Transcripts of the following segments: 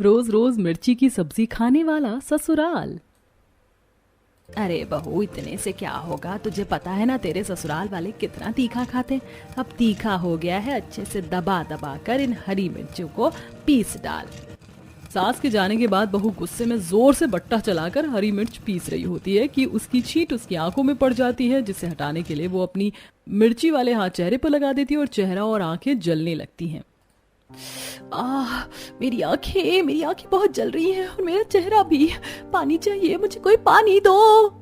रोज रोज मिर्ची की सब्जी खाने वाला ससुराल। अरे बहू, इतने से क्या होगा, तुझे पता है ना तेरे ससुराल वाले कितना तीखा खाते। अब तीखा हो गया है, अच्छे से दबा दबा कर इन हरी मिर्चों को पीस डाल। सास के जाने के बाद बहू गुस्से में जोर से बट्टा चलाकर हरी मिर्च पीस रही होती है कि उसकी छींट उसकी आंखों में पड़ जाती है, जिसे हटाने के लिए वो अपनी मिर्ची वाले हाथ चेहरे पर लगा देती है और चेहरा और आंखें जलने लगती हैं। मेरी आंखें बहुत जल रही हैं और मेरा चेहरा भी। पानी चाहिए मुझे, कोई पानी दो।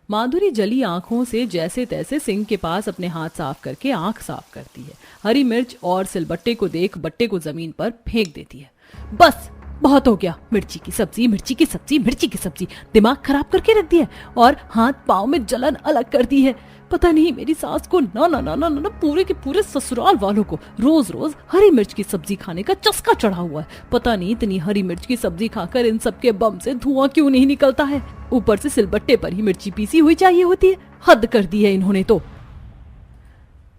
माधुरी जली आंखों से जैसे तैसे सिंक के पास अपने हाथ साफ करके आंख साफ करती है। हरी मिर्च और सिलबट्टे को देख बट्टे को जमीन पर फेंक देती है। बस बहुत हो गया, मिर्ची की सब्जी, मिर्ची की सब्जी, मिर्ची की सब्जी, दिमाग खराब करके रख दिया और हाथ पाँव में जलन अलग कर दी है। पता नहीं मेरी सास को ना ना ना ना ना पूरे के पूरे ससुराल वालों को रोज रोज हरी मिर्च की सब्जी खाने का चस्का चढ़ा हुआ है। पता नहीं इतनी हरी मिर्च की सब्जी खाकर इन सबके बम से धुआं क्यों नहीं निकलता है। ऊपर से सिलबट्टे पर ही मिर्ची पीसी हुई चाहिए होती है। हद कर दी है इन्होंने तो।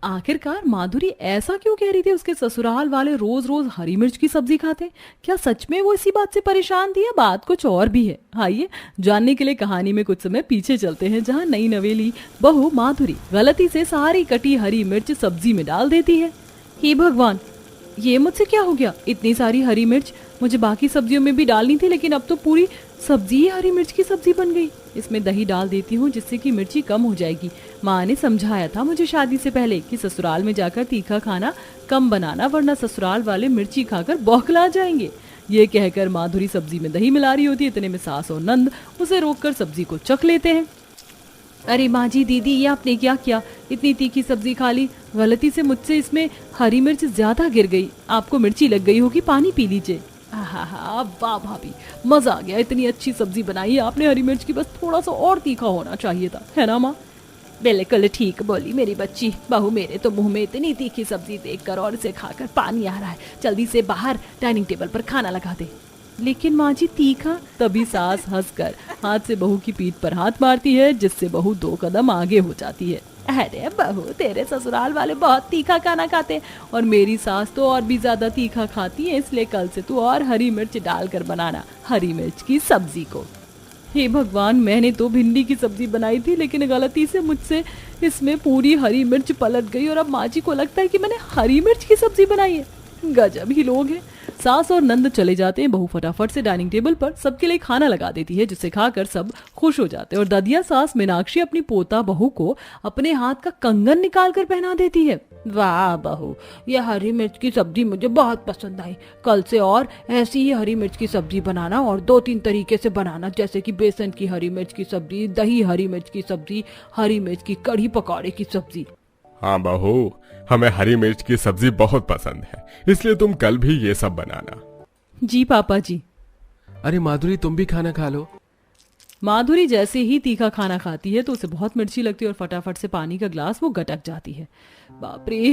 आखिरकार माधुरी ऐसा क्यों कह रही थी उसके ससुराल वाले रोज रोज हरी मिर्च की सब्जी खाते? क्या सच में वो इसी बात से परेशान थी या बात कुछ और भी है? आइए जानने के लिए कहानी में कुछ समय पीछे चलते हैं, जहां नई नवेली बहू माधुरी गलती से सारी कटी हरी मिर्च सब्जी में डाल देती है। हे भगवान, ये मुझसे क्या हो गया? इतनी सारी हरी मिर्च मुझे बाकी सब्जियों में भी डालनी थी, लेकिन अब तो पूरी सब्जी ही हरी मिर्च की सब्जी बन गई। इसमें दही डाल देती हूँ जिससे कि मिर्ची कम हो जाएगी। माँ ने समझाया था मुझे शादी से पहले कि ससुराल में जाकर तीखा खाना कम बनाना, वरना ससुराल वाले मिर्ची खाकर बौखला जाएंगे। ये कहकर माधुरी सब्जी में दही मिला रही होती है। इतने में सास और नंद उसे रोककर सब्जी को चख लेते हैं। अरे माँ जी, दीदी, ये आपने क्या किया? इतनी तीखी सब्जी खा ली। गलती से मुझसे इसमें हरी मिर्च ज्यादा गिर गई। आपको मिर्ची लग गई होगी, पानी पी लीजिए। वाह भाभी, मजा आ गया। इतनी अच्छी सब्जी बनाई है आपने हरी मिर्च की, बस थोड़ा सा और तीखा होना चाहिए था, है ना माँ? बिल्कुल ठीक बोली मेरी बच्ची। बहू, मेरे तो मुंह में इतनी तीखी सब्जी देखकर और इसे खाकर पानी आ रहा है। जल्दी से बाहर डाइनिंग टेबल पर खाना लगा दे। लेकिन माँ जी, तीखा। तभी सास हंसकर हाथ से बहू की पीठ पर हाथ मारती है, जिससे बहू 2 कदम आगे हो जाती है। अरे बहू, तेरे ससुराल वाले बहुत तीखा खाना खाते हैं और मेरी सास तो और भी ज्यादा तीखा खाती है, इसलिए कल से तू और हरी मिर्च डालकर बनाना हरी मिर्च की सब्जी को। हे भगवान, मैंने तो भिंडी की सब्जी बनाई थी, लेकिन गलती से मुझसे इसमें पूरी हरी मिर्च पलट गई और अब माँ जी को लगता है कि मैंने हरी मिर्च की सब्जी बनाई है। गजब ही लोग हैं। सास और नंद चले जाते हैं। बहू फटाफट से डाइनिंग टेबल पर सबके लिए खाना लगा देती है, जिसे खाकर सब खुश हो जाते हैं और ददिया सास मीनाक्षी अपनी पोता बहू को अपने हाथ का कंगन निकाल कर पहना देती है। वाह बहू, यह हरी मिर्च की सब्जी मुझे बहुत पसंद आई। कल से और ऐसी ही हरी मिर्च की सब्जी बनाना और 2-3 तरीके से बनाना, जैसे कि बेसन की हरी मिर्च की सब्जी, दही हरी मिर्च की सब्जी, हरी मिर्च की कढ़ी पकौड़े की सब्जी। हाँ बहू, हमें हरी मिर्च की सब्जी बहुत पसंद है, इसलिए तुम कल भी ये सब बनाना। जी पापा जी। अरे माधुरी, तुम भी खाना खा लो। माधुरी जैसे ही तीखा खाना खाती है तो उसे बहुत मिर्ची लगती है और फटाफट से पानी का ग्लास वो गटक जाती है। बाप रे,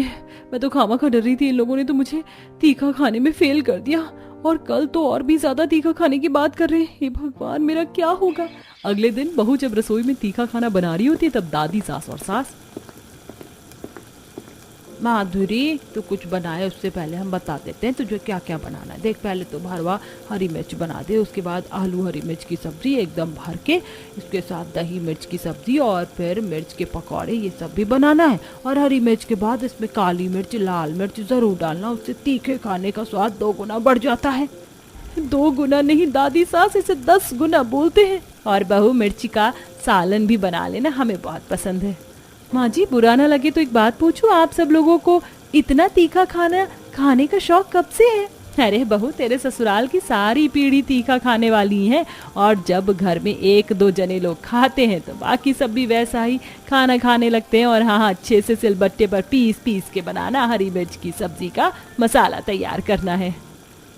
मैं तो खामखा डर रही थी। इन लोगों ने तो मुझे तीखा खाने में फेल कर दिया और कल तो और भी ज्यादा तीखा खाने की बात कर रहे हैं। हे भगवान, मेरा क्या होगा? अगले दिन बहू जब रसोई में तीखा खाना बना रही होती है, तब दादी सास और सास, माधुरी तू कुछ बनाए उससे पहले हम बता देते हैं तुझे क्या क्या बनाना है। देख, पहले तो भरवा हरी मिर्च बना दे, उसके बाद आलू हरी मिर्च की सब्जी एकदम भर के, इसके साथ दही मिर्च की सब्जी और फिर मिर्च के पकौड़े, ये सब भी बनाना है। और हरी मिर्च के बाद इसमें काली मिर्च, लाल मिर्च जरूर डालना, उससे तीखे खाने का स्वाद 2 गुना बढ़ जाता है। 2 गुना नहीं दादी सास, इसे 10 गुना बोलते हैं। और बहू, मिर्ची का सालन भी बना लेना, हमें बहुत पसंद है। माँ जी, बुरा ना लगे तो एक बात पूछूं, आप सब लोगों को इतना तीखा खाना खाने का शौक कब से है? अरे बहू, तेरे ससुराल की सारी पीढ़ी तीखा खाने वाली है और जब घर में 1-2 जने लोग खाते हैं तो बाकी सब भी वैसा ही खाना खाने लगते हैं। और हाँ, अच्छे से सिलबट्टे पर पीस पीस के बनाना हरी मिर्च की सब्जी का मसाला तैयार करना है।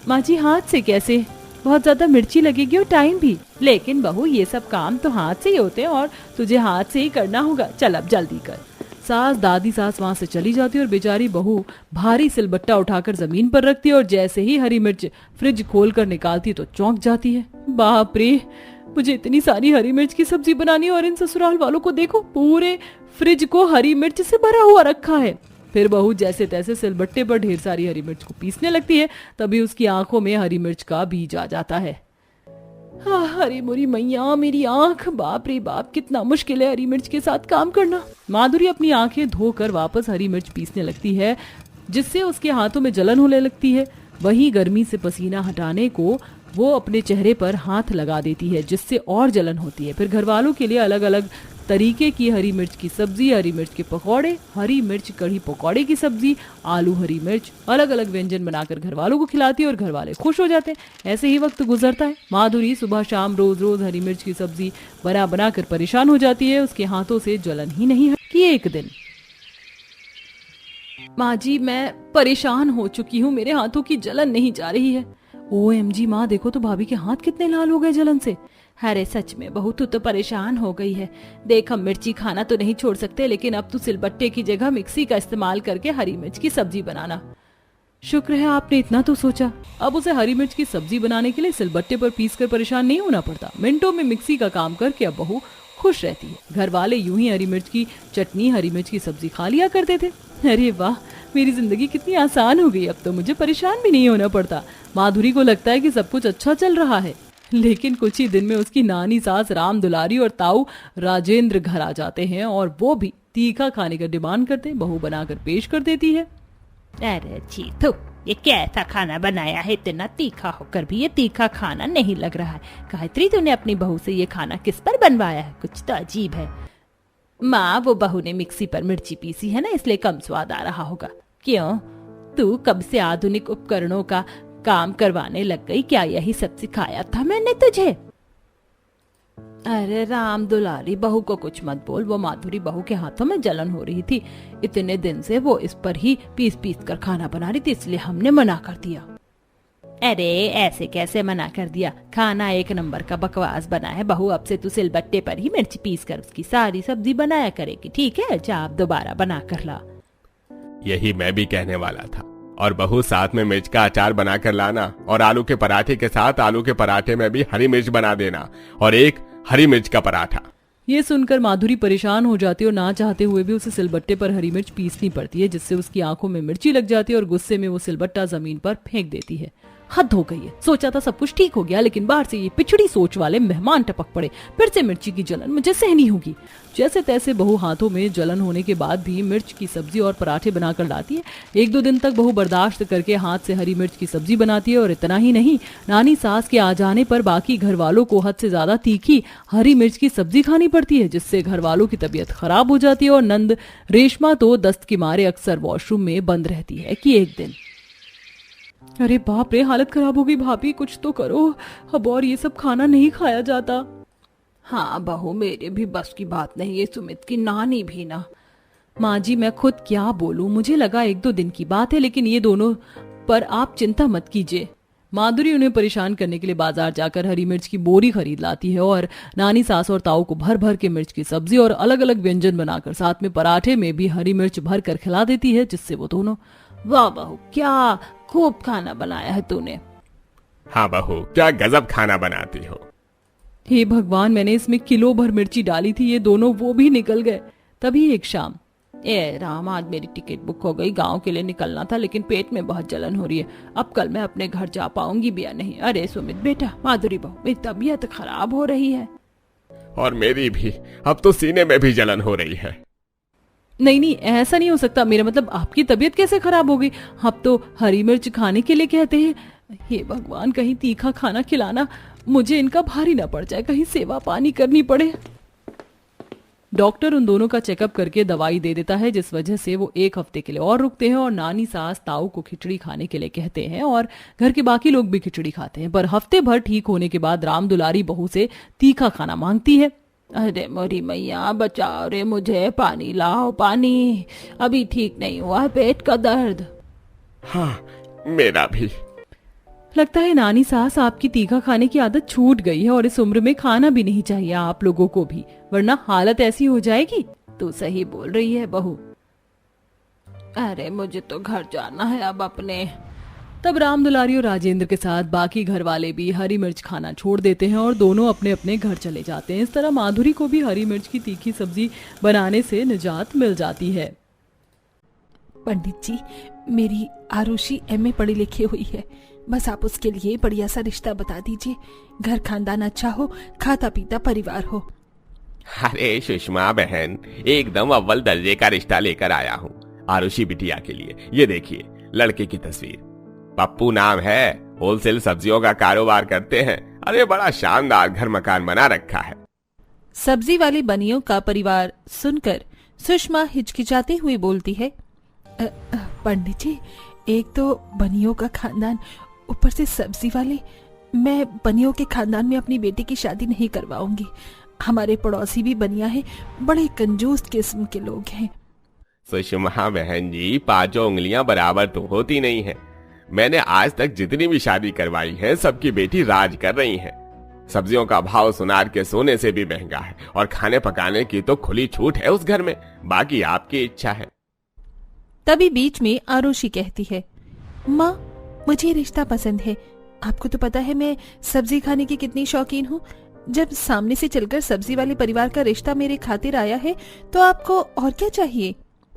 माँ जी, हाथ से कैसे? बहुत ज्यादा मिर्ची लगेगी और टाइम भी। लेकिन बहू, ये सब काम तो हाथ से ही होते हैं और तुझे हाथ से ही करना होगा। चल अब जल्दी कर। सास दादी सास वहां से चली जाती है और बेचारी बहू भारी सिलबट्टा उठाकर जमीन पर रखती है और जैसे ही हरी मिर्च फ्रिज खोल कर निकालती तो चौंक जाती है। बाप रे, मुझे इतनी सारी हरी मिर्च की सब्जी बनानी है और इन ससुराल वालों को देखो, पूरे फ्रिज को हरी मिर्च से भरा हुआ रखा है। फिर बहू जैसे तैसे सिलबट्टे पर ढेर सारी हरी मिर्च को पीसने लगती है। तभी उसकी आंखों में हरी मिर्च का बीज आ जाता है। हरी मुरी मैया मेरी आंख, बाप रे बाप कितना मुश्किल है हरी मिर्च के साथ काम करना। माधुरी अपनी आंखें धोकर वापस हरी मिर्च पीसने लगती है, जिससे उसके हाथों में जलन होने लगती है। वहीं गर्मी से पसीना हटाने को वो अपने चेहरे पर हाथ लगा देती है, जिससे और जलन होती है। फिर घर वालों के लिए अलग अलग तरीके की हरी मिर्च की सब्जी, हरी मिर्च के पकौड़े, हरी मिर्च कढ़ी पकौड़े की सब्जी, आलू हरी मिर्च, अलग अलग व्यंजन बनाकर घर वालों को खिलाती है और घर वाले खुश हो जाते हैं। ऐसे ही वक्त गुजरता है। माधुरी सुबह शाम रोज रोज हरी मिर्च की सब्जी बना बना कर परेशान हो जाती है। उसके हाथों से जलन ही नहीं हटती। एक दिन, माँ जी मैं परेशान हो चुकी हूँ, मेरे हाथों की जलन नहीं जा रही है। OMG माँ, देखो तो भाभी के हाथ कितने लाल हो गए जलन से। अरे सच में बहू, तू तो परेशान हो गई है। देख, हम मिर्ची खाना तो नहीं छोड़ सकते, लेकिन अब तू सिलबट्टे की जगह मिक्सी का इस्तेमाल करके हरी मिर्च की सब्जी बनाना। शुक्र है आपने इतना तो सोचा। अब उसे हरी मिर्च की सब्जी बनाने के लिए सिलबट्टे पर पीस कर परेशान नहीं होना पड़ता। मिनटों में मिक्सी का काम करके अब बहू खुश रहती है। घर वाले यूं ही हरी मिर्च की चटनी, हरी मिर्च की सब्जी खा लिया करते थे। अरे वाह, मेरी जिंदगी कितनी आसान हो गई, अब तो मुझे परेशान भी नहीं होना पड़ता। माधुरी को लगता है कि सब कुछ अच्छा चल रहा है, लेकिन कुछ ही दिन में उसकी नानी सास राम दुलारी और ताऊ राजेंद्र घर आ जाते हैं और वो भी तीखा खाने का डिमांड करते हैं। बहू बनाकर पेश कर देती है। अरे छी तो ये कैसा खाना बनाया है, इतना तीखा होकर भी ये तीखा खाना नहीं लग रहा है। गायत्री, तूने अपनी बहू से ये खाना किस पर बनवाया है? कुछ तो अजीब है। माँ, वो बहू ने मिक्सी पर मिर्ची पीसी है ना, इसलिए कम स्वाद आ रहा होगा। क्यों, तू कब से आधुनिक उपकरणों का काम करवाने लग गई? क्या यही सब सिखाया था मैंने तुझे? अरे राम दुलारी, बहू को कुछ मत बोल। वो माधुरी बहू के हाथों में जलन हो रही थी। इतने दिन से वो इस पर ही पीस पीस कर खाना बना रही थी, इसलिए हमने मना कर दिया। अरे ऐसे कैसे मना कर दिया? खाना एक नंबर का बकवास बना है। बहू, अब से तू सिलबट्टे पर ही मिर्च पीस कर उसकी सारी सब्जी बनाया करेगी, ठीक है? जा अब दोबारा बना कर ला। यही मैं भी कहने वाला था। और बहू, साथ में मिर्च का अचार बना कर लाना, और आलू के पराठे के साथ आलू के पराठे में भी हरी मिर्च बना देना, और एक हरी मिर्च का पराठा। ये सुनकर माधुरी परेशान हो जाती है और ना चाहते हुए भी उसे सिलबट्टे पर हरी मिर्च पीसनी पड़ती है, जिससे उसकी आंखों में मिर्ची लग जाती है और गुस्से में वो सिलबट्टा जमीन पर फेंक देती है। हद हो गई है। सोचा था सब कुछ ठीक हो गया, लेकिन बाहर से ये पिछड़ी सोच वाले मेहमान टपक पड़े। फिर से मिर्ची की जलन मुझे सहनी होगी। जैसे तैसे बहू हाथों में जलन होने के बाद भी मिर्च की सब्जी और पराठे बनाकर लाती है। 1-2 दिन तक बहू बर्दाश्त करके हाथ से हरी मिर्च की सब्जी बनाती है, और इतना ही नहीं, नानी सास के आ जाने पर बाकी घर वालों को हद से ज्यादा तीखी हरी मिर्च की सब्जी खानी पड़ती है, जिससे घर वालों की तबीयत खराब हो जाती है। और नंद रेशमा तो दस्त के मारे अक्सर वॉशरूम में बंद रहती है कि एक दिन, अरे बाप रे, हालत खराब हो गई भाभी, कुछ तो करो, अब और ये सब खाना नहीं खाया जाता। हाँ बहू, मेरे भी बस की बात नहीं है, सुमित की नानी भी ना। माँ जी, मैं खुद क्या बोलूं, मुझे लगा 1-2 दिन की बात है, लेकिन ये दोनों पर आप चिंता मत कीजिए। माधुरी उन्हें परेशान करने के लिए बाजार जाकर हरी मिर्च की बोरी खरीद लाती है और नानी सास और ताऊ को भर भर के मिर्च की सब्जी और अलग अलग व्यंजन बनाकर साथ में पराठे में भी हरी मिर्च भर कर खिला देती है, जिससे वो दोनों, वाह बहू, क्या खूब खाना बनाया है तूने। हाँ बहू, क्या गजब खाना बनाती हो। हे भगवान, मैंने इसमें किलो भर मिर्ची डाली थी, ये दोनों वो भी निकल गए। तभी एक शाम, ए राम, आज मेरी टिकट बुक हो गई, गांव के लिए निकलना था, लेकिन पेट में बहुत जलन हो रही है। अब कल मैं अपने घर जा पाऊंगी भी या नहीं। अरे सुमित बेटा, माधुरी बहू, मेरी तबीयत खराब हो रही है। और मेरी भी, अब तो सीने में भी जलन हो रही है। नहीं नहीं, ऐसा नहीं हो सकता, मेरा मतलब आपकी तबीयत कैसे खराब हो गई? आप तो हरी मिर्च खाने के लिए कहते हैं। हे भगवान, कहीं तीखा खाना खिलाना मुझे इनका भारी ना पड़ जाए, कहीं सेवा पानी करनी पड़े। डॉक्टर उन दोनों का चेकअप करके दवाई दे देता है, जिस वजह से वो 1 हफ्ते के लिए और रुकते हैं और नानी सास ताऊ को खिचड़ी खाने के लिए कहते हैं और घर के बाकी लोग भी खिचड़ी खाते हैं। पर हफ्ते भर ठीक होने के बाद राम दुलारी बहू से तीखा खाना मांगती है। अरे मोरी मैया, बचाओ रे मुझे, पानी लाओ पानी, अभी ठीक नहीं हुआ है पेट का दर्द। हाँ, मेरा भी। लगता है नानी सास, आपकी तीखा खाने की आदत छूट गई है और इस उम्र में खाना भी नहीं चाहिए आप लोगों को भी, वरना हालत ऐसी हो जाएगी। तू सही बोल रही है बहू। अरे मुझे तो घर जाना है अब अपने। तब राम दुलारी और राजेंद्र के साथ बाकी घर वाले भी हरी मिर्च खाना छोड़ देते हैं और दोनों अपने अपने घर चले जाते हैं। इस तरह माधुरी को भी हरी मिर्च की तीखी सब्जी बनाने से निजात मिल जाती है। पंडित जी, मेरी आरुषि एमए पढ़ी लिखी हुई है, बस आप उसके लिए बढ़िया सा रिश्ता बता दीजिए। घर खानदान अच्छा हो, खाता पीता परिवार हो। अरे सुषमा बहन, एकदम अव्वल दर्जे का रिश्ता लेकर आया हूँ आरुषि बिटिया के लिए। ये देखिए लड़के की तस्वीर। पप्पू नाम है, होलसेल सब्जियों का कारोबार करते हैं। अरे बड़ा शानदार घर मकान बना रखा है। सब्जी वाली बनियों का परिवार सुनकर सुषमा हिचकिचाते हुए बोलती है, पंडित जी, एक तो बनियों का खानदान, ऊपर से सब्जी वाले। मैं बनियों के खानदान में अपनी बेटी की शादी नहीं करवाऊंगी। हमारे पड़ोसी भी बनिया है, बड़े कंजूस किस्म के लोग हैं। सुषमा बहन जी, पांचों उंगलियां बराबर तो होती नहीं है। मैंने आज तक जितनी भी शादी करवाई है, सबकी बेटी राज कर रही है। सब्जियों का भाव सुनार के सोने से भी महंगा है और खाने पकाने की तो खुली छूट है उस घर में। बाकी आपकी इच्छा है। तभी बीच में आरुषि कहती है, माँ, मुझे रिश्ता पसंद है। आपको तो पता है मैं सब्जी खाने की कितनी शौकीन हूँ। जब सामने से चलकर सब्जी वाले परिवार का रिश्ता मेरे खातिर आया है तो आपको और क्या चाहिए।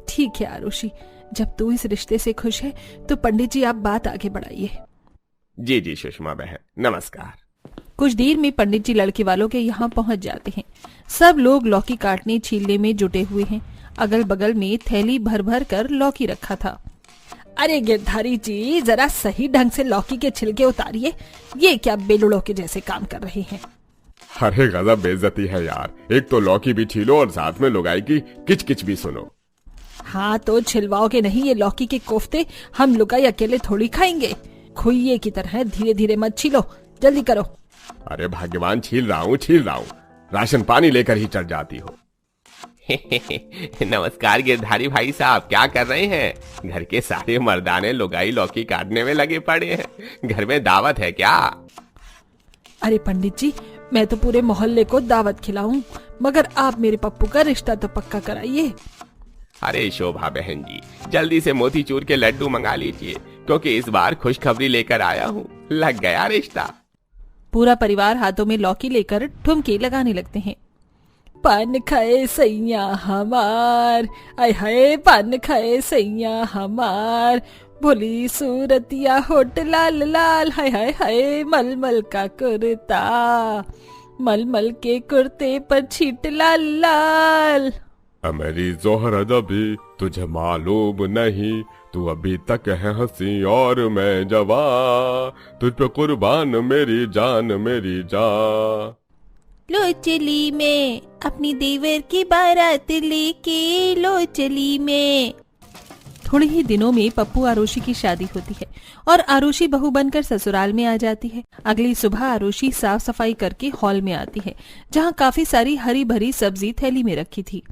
ठीक है आरुषि, जब तू इस रिश्ते से खुश है तो पंडित जी आप बात आगे बढ़ाइए। जी जी सुषमा बहन, नमस्कार। कुछ देर में पंडित जी लड़के वालों के यहाँ पहुँच जाते हैं। सब लोग लौकी काटने छीलने में जुटे हुए हैं। अगल बगल में थैली भर भर कर लौकी रखा था। अरे गिरधारी जी, जरा सही ढंग से लौकी के छिलके उतारिए। ये क्या बेलुड़ों के जैसे काम कर रहे हैं। अरे गजब बेइज्जती है यार। एक तो लौकी भी छीलो और साथ में लुगाई की किचकिच भी सुनो। हाँ तो छिलवाओगे नहीं ये लौकी के कोफ्ते? हम लुगाई अकेले थोड़ी खाएंगे। खुइये की तरह धीरे धीरे मत छीलो, जल्दी करो। अरे भाग्यवान, छील रहा हूँ। राशन पानी लेकर ही चढ़ जाती हो। नमस्कार गिरधारी भाई साहब, क्या कर रहे हैं? घर के सारे मर्दाने लुगाई लौकी काटने में लगे पड़े हैं। घर में दावत है क्या? अरे पंडित जी, मैं तो पूरे मोहल्ले को दावत खिलाऊं, मगर आप मेरे पप्पू का रिश्ता तो पक्का कराइए। अरे शोभा बहन जी, जल्दी से मोतीचूर के लड्डू मंगा लीजिए, क्योंकि इस बार खुशखबरी लेकर आया हूँ। लग गया रिश्ता। पूरा परिवार हाथों में लौकी लेकर ठुमके लगाने लगते हैं। पान खाए सैया हमार, आय हाय पान खाए सैया हमार, भोली सूरतिया होट लाल लाल, हाय हाय हाय मलमल का कुर्ता, मलमल के कुर्ते पर छीट लाल लाल। मेरी जोहर अभी तुझे मालूम नहीं, तू अभी तक है हंसी और मैं जवा, तुझ पे कुर्बान मेरी जान मेरी जान। लो चली मैं अपनी देवर की बारात लेके, लो चली मैं। थोड़े ही दिनों में पप्पू आरुषि की शादी होती है और आरुषि बहू बनकर ससुराल में आ जाती है। अगली सुबह आरुषि साफ सफाई करके हॉल में आती है, जहाँ काफी सारी हरी भरी सब्जी थैली में रखी थी।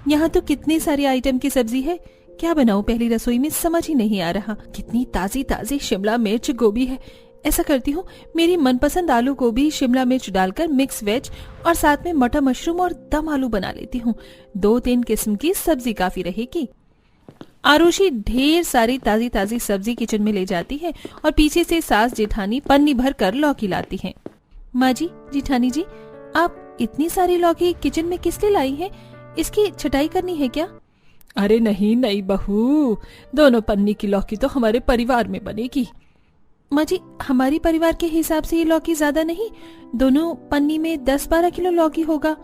यहाँ तो कितनी सारी आइटम की सब्जी है, क्या बनाऊं पहली रसोई में समझ ही नहीं आ रहा। कितनी ताजी ताजी शिमला मिर्च गोभी है। ऐसा करती हूँ, मेरी मनपसंद आलू गोभी शिमला मिर्च डालकर मिक्स वेज और साथ में मटर मशरूम और दम आलू बना लेती हूँ। 2-3 किस्म की सब्जी काफी रहेगी। आरुषि ढेर सारी ताजी ताजी सब्जी किचन में ले जाती है और पीछे से सास जेठानी पन्नी भर कर लौकी लाती हैं। माँ जी, जेठानी जी, आप इतनी सारी लौकी किचन में किस लिए लाई हैं? इसकी छटाई करनी है क्या? अरे नहीं नहीं बहू, दोनों पन्नी की लौकी तो हमारे परिवार में बनेगी। माँ जी, हमारी परिवार के हिसाब से ये लौकी ज्यादा नहीं, दोनों पन्नी में 10-12 किलो लौकी होगा।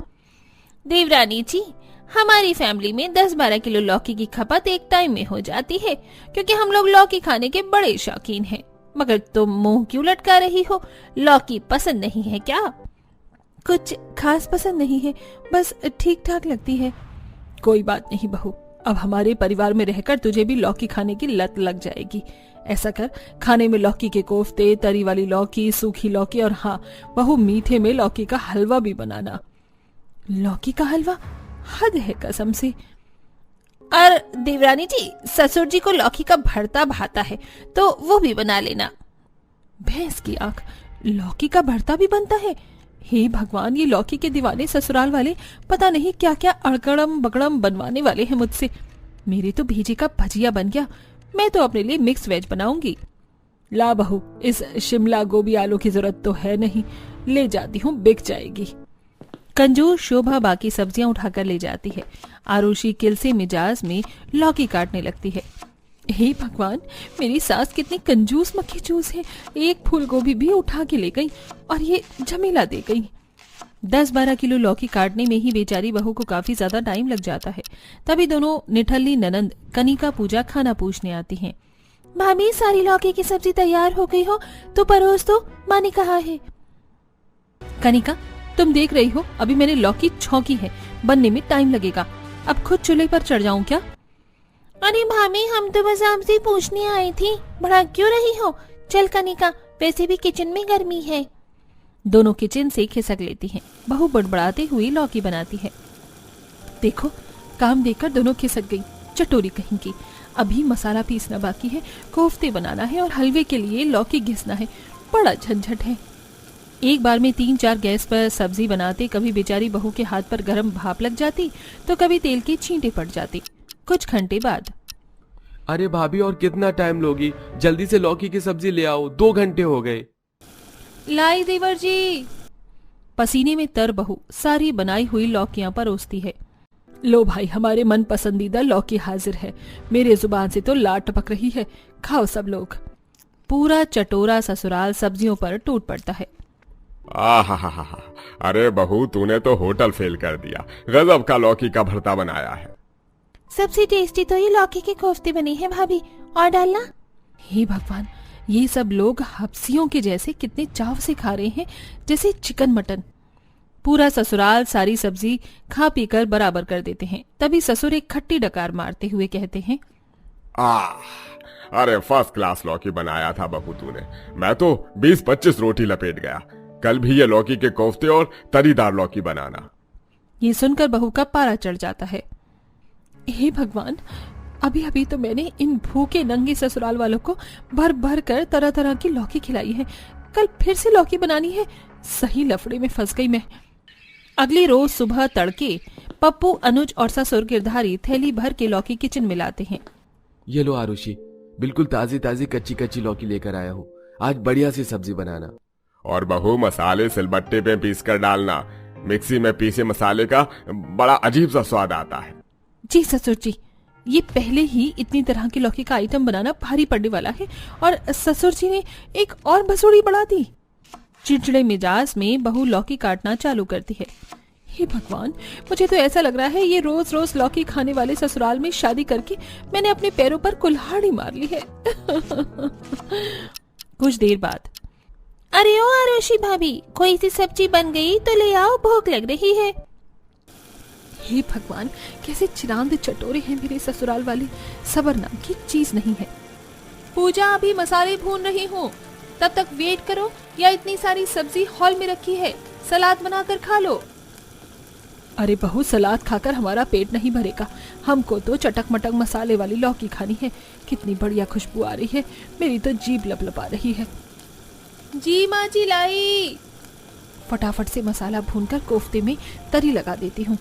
देवरानी जी, हमारी फैमिली में 10-12 किलो लौकी की खपत एक टाइम में हो जाती है, क्योंकि हम लोग लौकी खाने के बड़े शौकीन हैं। मगर तुम मुंह क्यों लटका रही हो? लौकी पसंद नहीं है क्या? कुछ खास पसंद नहीं है, बस ठीक ठाक लगती है। कोई बात नहीं बहू, अब हमारे परिवार में रहकर तुझे भी लौकी खाने की लत लग जाएगी। ऐसा कर, खाने में लौकी के कोफ्ते, तरी वाली लौकी, सूखी लौकी और हाँ बहू, मीठे में लौकी का हलवा भी बनाना। लौकी का हलवा? हद है कसम से। और देवरानी जी, ससुर जी को लौकी का भरता भाता है तो वो भी बना लेना। भैंस की आंख, लौकी का भरता भी बनता है? हे भगवान, ये लौकी के दीवाने ससुराल वाले पता नहीं क्या क्या अड़गड़म बगड़म बनवाने वाले हैं मुझसे। मेरे तो भेजे का भजिया बन गया। मैं तो अपने लिए मिक्स वेज बनाऊंगी। ला बहू, इस शिमला गोभी आलू की जरूरत तो है नहीं, ले जाती हूँ, बिक जाएगी। कंजूस शोभा बाकी सब्जियां उठाकर ले जाती है। आरुषि किलसे मिजाज में लौकी काटने लगती है। हे भगवान, मेरी सास कितनी कंजूस मक्खी चूस है। एक फूल गोभी भी उठा के ले गई और ये झमेला दे गई। 10-12 किलो लौकी काटने में ही बेचारी बहू को काफी ज्यादा टाइम लग जाता है। तभी दोनों निठल्ली ननंद कनिका पूजा खाना पूछने आती हैं। भाभी, सारी लौकी की सब्जी तैयार हो गई हो तो परोस दो, माँ ने कहा है। कनिका, तुम देख रही हो अभी मैंने लौकी छौंकी है, बनने में टाइम लगेगा। अब खुद चूल्हे पर चढ़ जाऊं क्या? अरे भाभी, हम तो बस आपसे पूछने आई थी, भड़क क्यों रही हो? चल कनिका, वैसे भी किचन में गर्मी है। दोनों किचन से खिसक लेती हैं। बहू बड़बड़ाते हुए लौकी बनाती है। देखो, काम देखकर दोनों खिसक गई, चटोरी कहीं की। अभी मसाला पीसना बाकी है, कोफ्ते बनाना है और हलवे के लिए लौकी घिसना है। बड़ा झंझट है। एक बार में 3-4 गैस पर सब्जी बनाते कभी बेचारी बहू के हाथ पर गर्म भाप लग जाती तो कभी तेल के छींटे पड़ जाती। कुछ घंटे बाद, अरे भाभी, और कितना टाइम लोगी? जल्दी से लौकी की सब्जी ले आओ, 2 घंटे हो गए। लाई देवर जी। पसीने में तर बहू सारी बनाई हुई लौकियां परोसती है। लो भाई, हमारे मन पसंदीदा लौकी हाजिर है। मेरे जुबान से तो लार टपक रही है, खाओ सब लोग। पूरा चटोरा ससुराल सब्जियों पर टूट पड़ता है। आहा, अरे बहू, तूने तो होटल फेल कर दिया। गजब का लौकी का भरता बनाया है। सबसे टेस्टी तो ये लौकी के कोफ्ते बने हैं भाभी, और डालना। हे भगवान, ये सब लोग हफ्सियों के जैसे कितने चाव से खा रहे हैं, जैसे चिकन मटन। पूरा ससुराल सारी सब्जी खा पीकर बराबर कर देते हैं। तभी ससुर एक खट्टी डकार मारते हुए कहते हैं, अरे फर्स्ट क्लास लौकी बनाया था बहू तूने। मैं तो 20-25 रोटी लपेट गया। कल भी ये लौकी के कोफ्ते और तरीदार लौकी बनाना। ये सुनकर बहू का पारा चढ़ जाता है। हे भगवान, अभी अभी तो मैंने इन भूखे नंगे ससुराल वालों को भर भर कर तरह तरह की लौकी खिलाई है। कल फिर से लौकी बनानी है। सही लफड़े में फंस गई मैं। अगली रोज सुबह तड़के पप्पू, अनुज और ससुर गिरधारी थैली भर के लौकी किचन में लाते हैं। ये लो आरुषि, बिल्कुल ताजी ताजी कच्ची कच्ची लौकी लेकर आया हूँ। आज बढ़िया सी सब्जी बनाना। और बहू, मसाले सिलबट्टे पे पीस कर डालना। मिक्सी में पीसे मसाले का बड़ा अजीब सा स्वाद आता है। जी ससुर जी, ये पहले ही इतनी तरह की लौकी का आइटम बनाना भारी पड़ने वाला है और ससुर जी ने एक और भसोड़ी बढ़ा दी। चिड़चिड़े मिजाज में बहू लौकी काटना चालू करती है। हे भगवान, मुझे तो ऐसा लग रहा है ये रोज रोज लौकी खाने वाले ससुराल में शादी करके मैंने अपने पैरों पर कुल्हाड़ी मार ली है। कुछ देर बाद, अरे ओ आरुषि भाभी, कोई सी सब्जी बन गई तो ले आओ, भूख लग रही है। हे भगवान, कैसे चिरांद चटोरे हैं मेरे ससुराल वाले। सबर नाम की चीज नहीं है। पूजा, अभी मसाले भून रही हूँ, तब तक वेट करो, या इतनी सारी सब्जी हॉल में रखी है, सलाद बनाकर खा लो। अरे बहू, सलाद खाकर हमारा पेट नहीं भरेगा। हमको तो चटक मटक मसाले वाली लौकी खानी है। कितनी बढ़िया खुशबू आ रही है, मेरी तो जीभ लपलपा रही है। जी माँ जी, लाई। फटाफट से मसाला भूनकर कोफ्ते में तरी लगा देती हूँ।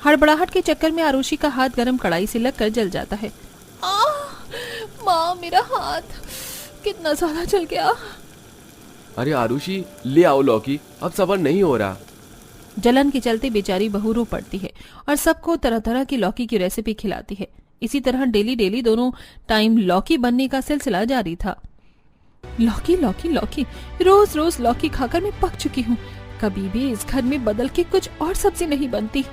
हड़बड़ाहट के चक्कर में आरुषि का हाथ गरम कढ़ाई से लगकर जल जाता है। माँ, मेरा हाथ कितना ज्यादा जल गया। अरे आरुषि, ले आओ लौकी, अब सबर नहीं हो रहा। जलन के चलते बेचारी बहू रो पड़ती है और सबको तरह तरह की लौकी की रेसिपी खिलाती है। इसी तरह डेली डेली दोनों टाइम लौकी बनने का सिलसिला जारी था। लौकी लौकी लौकी, रोज रोज लौकी खाकर मैं पक चुकी हूँ। कभी भी इस घर में बदल के कुछ और सब्जी नहीं बनती।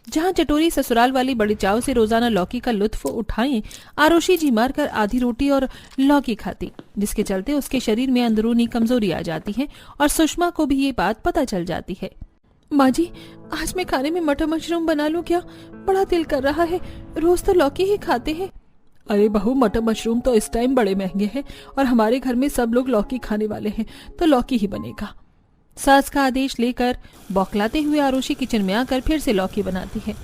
जहाँ चटोरी ससुराल वाली बड़े चाव से रोजाना लौकी का लुत्फ उठाएं, आरुषि जी मारकर आधी रोटी और लौकी खाती, जिसके चलते उसके शरीर में अंदरूनी कमजोरी आ जाती है और सुषमा को भी ये बात पता चल जाती है। माँ जी, आज मैं खाने में मटर मशरूम बना लूं क्या? बड़ा दिल कर रहा है। रोज तो लौकी ही खाते हैं। अरे बहू, मटर मशरूम तो इस टाइम बड़े महंगे हैं और हमारे घर में सब लोग लौकी खाने वाले हैं, तो लौकी ही बनेगा। सास का आदेश लेकर बौखलाते हुए आरुषि किचन में आकर फिर से लौकी बनाती है।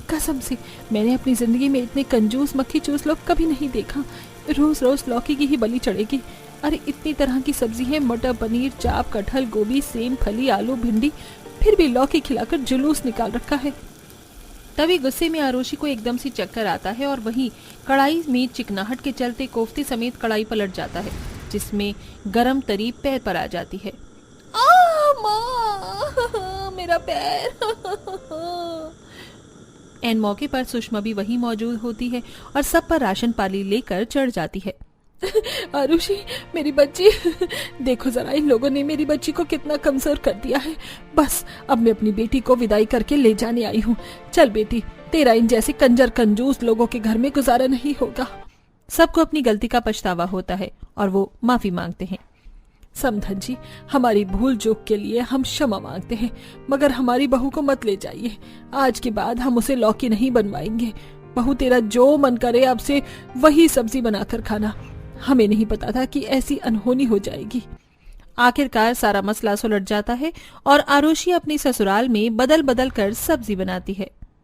कसम से मैंने अपनी जिंदगी में इतने कंजूस मक्खी चूस लोग कभी नहीं देखा। रोज रोज लौकी की ही बलि चढ़ेगी। अरे इतनी तरह की सब्जी है, मटर, पनीर, चाप, कटहल, गोभी, सेम, फली, आलू, भिंडी, फिर भी लौकी खिलाकर जुलूस निकाल रखा है। तभी गुस्से में आरुषि को एकदम से चक्कर आता है और वहीं कढ़ाई में चिकनाहट के चलते कोफ्ते समेत कढ़ाई पलट जाता है, जिसमें गरम तरी पैर पर आ जाती है। मेरा पैर। एन मौके पर सुषमा भी वहीं मौजूद होती है और सब पर राशन पाली लेकर चढ़ जाती है। आरुषि, मेरी बच्ची, देखो जरा इन लोगों ने मेरी बच्ची को कितना कमजोर कर दिया है। बस अब मैं अपनी बेटी को विदाई करके ले जाने आई हूँ। चल बेटी, तेरा इन जैसे कंजर कंजूस लोगों के घर में गुजारा नहीं होगा। सबको अपनी गलती का पछतावा होता है और वो माफी मांगते हैं। समधन जी, हमारी भूल चूक के लिए हम क्षमा मांगते हैं, मगर हमारी बहू को मत ले जाइए। आज के बाद हम उसे लौकी नहीं बनवाएंगे। बहू, तेरा जो मन करे अब से वही सब्जी बनाकर खाना। हमें नहीं पता था कि ऐसी अनहोनी हो जाएगी। आखिरकार सारा मसला सुलझ जाता है और आरुषि अपनी ससुराल में बदल बदल कर सब्जी बनाती है।